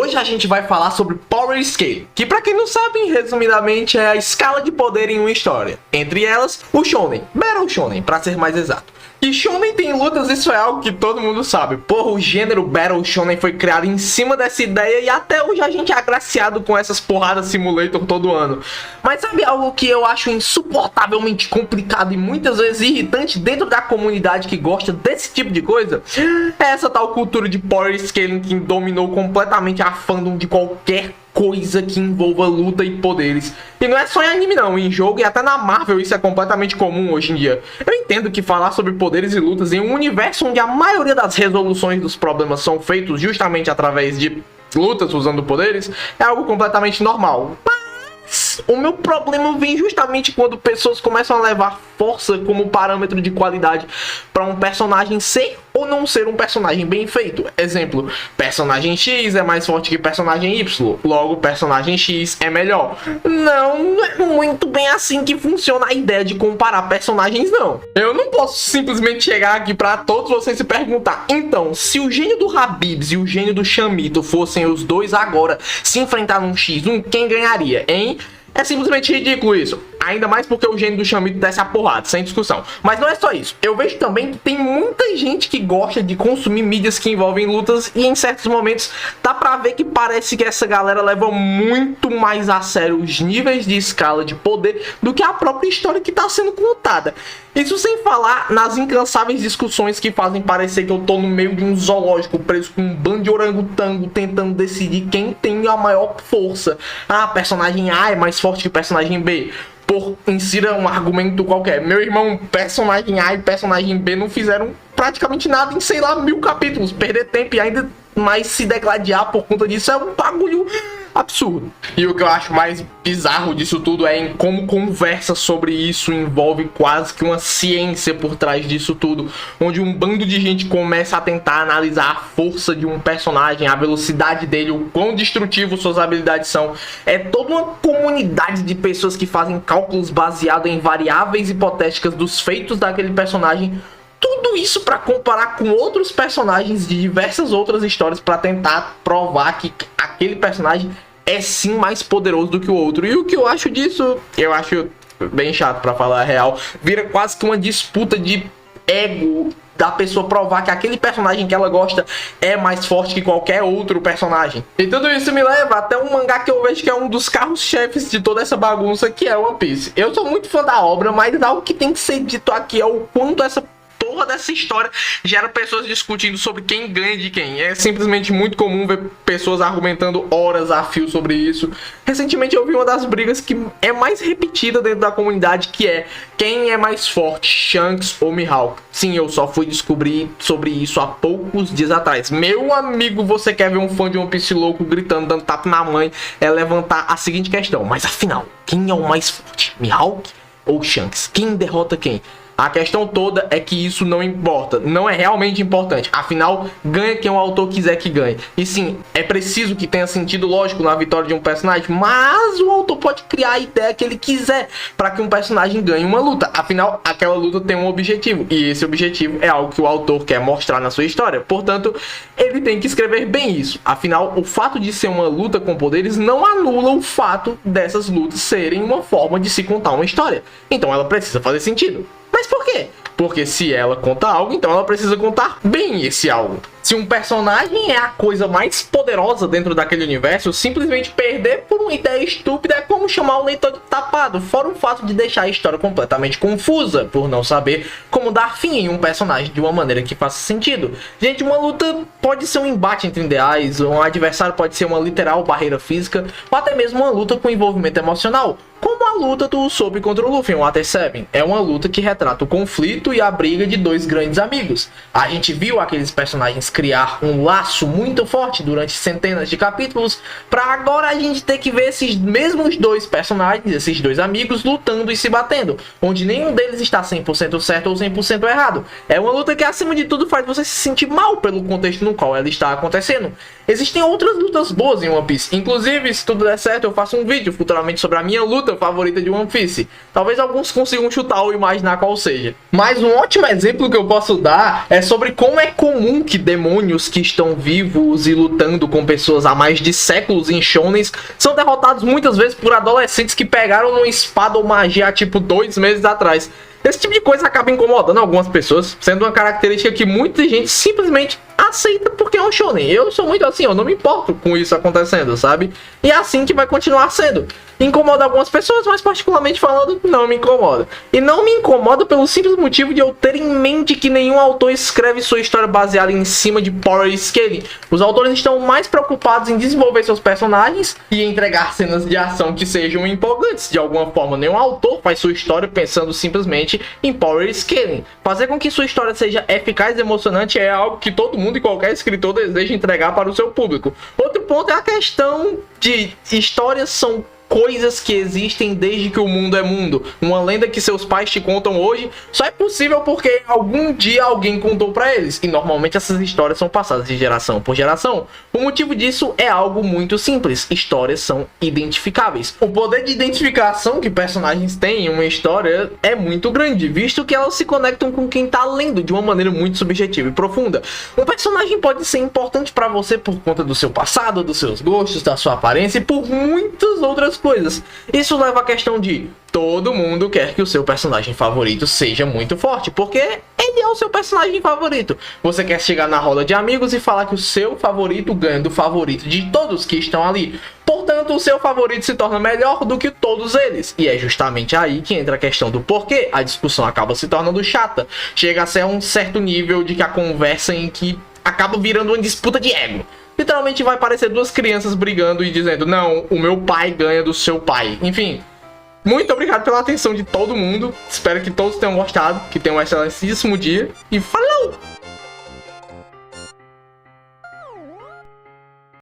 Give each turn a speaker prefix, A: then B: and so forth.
A: hoje a gente vai falar sobre Power Scale, que pra quem não sabe, resumidamente é a escala de poder em uma história. Entre elas, o Shonen, Battle Shonen, pra ser mais exato. E Shonen tem lutas, isso é algo que todo mundo sabe. Porra, o gênero Battle Shonen foi criado em cima dessa ideia e até hoje a gente é agraciado com essas porradas simulator todo ano. Mas sabe algo que eu acho insuportavelmente complicado e muitas vezes irritante dentro da comunidade que gosta desse tipo de coisa? É essa tal cultura de Power Scaling que dominou completamente a fandom de qualquer coisa que envolva luta e poderes. E não é só em anime não, em jogo e até na Marvel isso é completamente comum hoje em dia. Eu entendo que falar sobre poderes e lutas em um universo onde a maioria das resoluções dos problemas são feitos justamente através de lutas usando poderes é algo completamente normal. Mas o meu problema vem justamente quando pessoas começam a levar força como parâmetro de qualidade para um personagem ser ou não ser um personagem bem feito. Exemplo, personagem X é mais forte que personagem Y, logo personagem X é melhor. Não é muito bem assim que funciona a ideia de comparar personagens não. Eu não posso simplesmente chegar aqui para todos vocês se perguntar, então, se o gênio do Habibs e o gênio do Chamito fossem os dois agora se enfrentar num X1, quem ganharia, hein? É simplesmente ridículo isso. Ainda mais porque o gênio do Chamito desce a porrada, sem discussão. Mas não é só isso. Eu vejo também que tem muita gente que gosta de consumir mídias que envolvem lutas e em certos momentos dá pra ver que parece que essa galera leva muito mais a sério os níveis de escala de poder do que a própria história que tá sendo contada. Isso sem falar nas incansáveis discussões que fazem parecer que eu tô no meio de um zoológico preso com um bando de orangotango tentando decidir quem tem a maior força. Ah, personagem A é mais forte que personagem B. Insira um argumento qualquer. Meu irmão, personagem A e personagem B não fizeram praticamente nada em, sei lá, 1000 capítulos. Perder tempo e ainda mais se degladiar por conta disso é um bagulho absurdo. E o que eu acho mais bizarro disso tudo é em como conversa sobre isso envolve quase que uma ciência por trás disso tudo, onde um bando de gente começa a tentar analisar a força de um personagem, a velocidade dele, o quão destrutivo suas habilidades são. É toda uma comunidade de pessoas que fazem cálculos baseados em variáveis hipotéticas dos feitos daquele personagem. Tudo isso para comparar com outros personagens de diversas outras histórias para tentar provar que aquele personagem é sim mais poderoso do que o outro. E o que eu acho disso, eu acho bem chato para falar a real. Vira quase que uma disputa de ego da pessoa provar que aquele personagem que ela gosta é mais forte que qualquer outro personagem. E tudo isso me leva até um mangá que eu vejo que é um dos carros-chefes de toda essa bagunça, que é One Piece. Eu sou muito fã da obra, mas algo que tem que ser dito aqui é o quanto essa porra dessa história gera pessoas discutindo sobre quem ganha de quem. É simplesmente muito comum ver pessoas argumentando horas a fio sobre isso. Recentemente eu vi uma das brigas que é mais repetida dentro da comunidade, que é quem é mais forte, Shanks ou Mihawk. Sim, eu só fui descobrir sobre isso há poucos dias atrás. Meu amigo, você quer ver um fã de One Piece louco gritando, dando tapa na mãe, é levantar a seguinte questão: mas afinal, quem é o mais forte, Mihawk ou Shanks? Quem derrota quem? A questão toda é que isso não importa, não é realmente importante. Afinal, ganha quem o autor quiser que ganhe. E sim, é preciso que tenha sentido lógico na vitória de um personagem, mas o autor pode criar a ideia que ele quiser para que um personagem ganhe uma luta. Afinal, aquela luta tem um objetivo, e esse objetivo é algo que o autor quer mostrar na sua história. Portanto, ele tem que escrever bem isso. Afinal, o fato de ser uma luta com poderes não anula o fato dessas lutas serem uma forma de se contar uma história. Então ela precisa fazer sentido. Mas por quê? Porque se ela conta algo, então ela precisa contar bem esse algo. Se um personagem é a coisa mais poderosa dentro daquele universo, simplesmente perder por uma ideia estúpida é como chamar o leitor de tapado, fora o fato de deixar a história completamente confusa, por não saber como dar fim em um personagem de uma maneira que faça sentido. Gente, uma luta pode ser um embate entre ideais, um adversário pode ser uma literal barreira física, ou até mesmo uma luta com envolvimento emocional, como a luta do Usopp contra o Luffy em Water 7. É uma luta que retrata o conflito e a briga de dois grandes amigos. A gente viu aqueles personagens criar um laço muito forte durante centenas de capítulos, para agora a gente ter que ver esses mesmos dois personagens, esses dois amigos, lutando e se batendo, onde nenhum deles está 100% certo ou 100% errado. É uma luta que acima de tudo faz você se sentir mal pelo contexto no qual ela está acontecendo. Existem outras lutas boas em One Piece, inclusive se tudo der certo eu faço um vídeo futuramente sobre a minha luta favorita favorita de One Piece. Talvez alguns consigam chutar ou imaginar qual seja. Mas um ótimo exemplo que eu posso dar é sobre como é comum que demônios que estão vivos e lutando com pessoas há mais de séculos em shonens são derrotados muitas vezes por adolescentes que pegaram uma espada ou magia há tipo 2 meses atrás. Esse tipo de coisa acaba incomodando algumas pessoas, sendo uma característica que muita gente simplesmente aceita porque é um shonen. Eu sou muito assim, eu não me importo com isso acontecendo, sabe? E é assim que vai continuar sendo. Incomoda algumas pessoas, mas particularmente falando, não me incomoda. E não me incomoda pelo simples motivo de eu ter em mente que nenhum autor escreve sua história baseada em cima de power scaling. Os autores estão mais preocupados em desenvolver seus personagens e entregar cenas de ação que sejam empolgantes. De alguma forma, nenhum autor faz sua história pensando simplesmente em power scaling. Fazer com que sua história seja eficaz e emocionante é algo que todo mundo e qualquer escritor deseja entregar para o seu público. Outro ponto é a questão de histórias são coisas que existem desde que o mundo é mundo. Uma lenda que seus pais te contam hoje só é possível porque algum dia alguém contou pra eles. E normalmente essas histórias são passadas de geração por geração. O motivo disso é algo muito simples. Histórias são identificáveis. O poder de identificação que personagens têm em uma história é muito grande, visto que elas se conectam com quem tá lendo de uma maneira muito subjetiva e profunda. Um personagem pode ser importante pra você por conta do seu passado, dos seus gostos, da sua aparência e por muitas outras coisas. Isso leva à questão de todo mundo quer que o seu personagem favorito seja muito forte, porque ele é o seu personagem favorito. Você quer chegar na roda de amigos e falar que o seu favorito ganha do favorito de todos que estão ali. Portanto, o seu favorito se torna melhor do que todos eles. E é justamente aí que entra a questão do porquê a discussão acaba se tornando chata. Chega a ser um certo nível de que a conversa em que acaba virando uma disputa de ego. Literalmente vai parecer duas crianças brigando e dizendo, não, o meu pai ganha do seu pai. Enfim, muito obrigado pela atenção de todo mundo. Espero que todos tenham gostado, que tenham um excelentíssimo dia. E falou!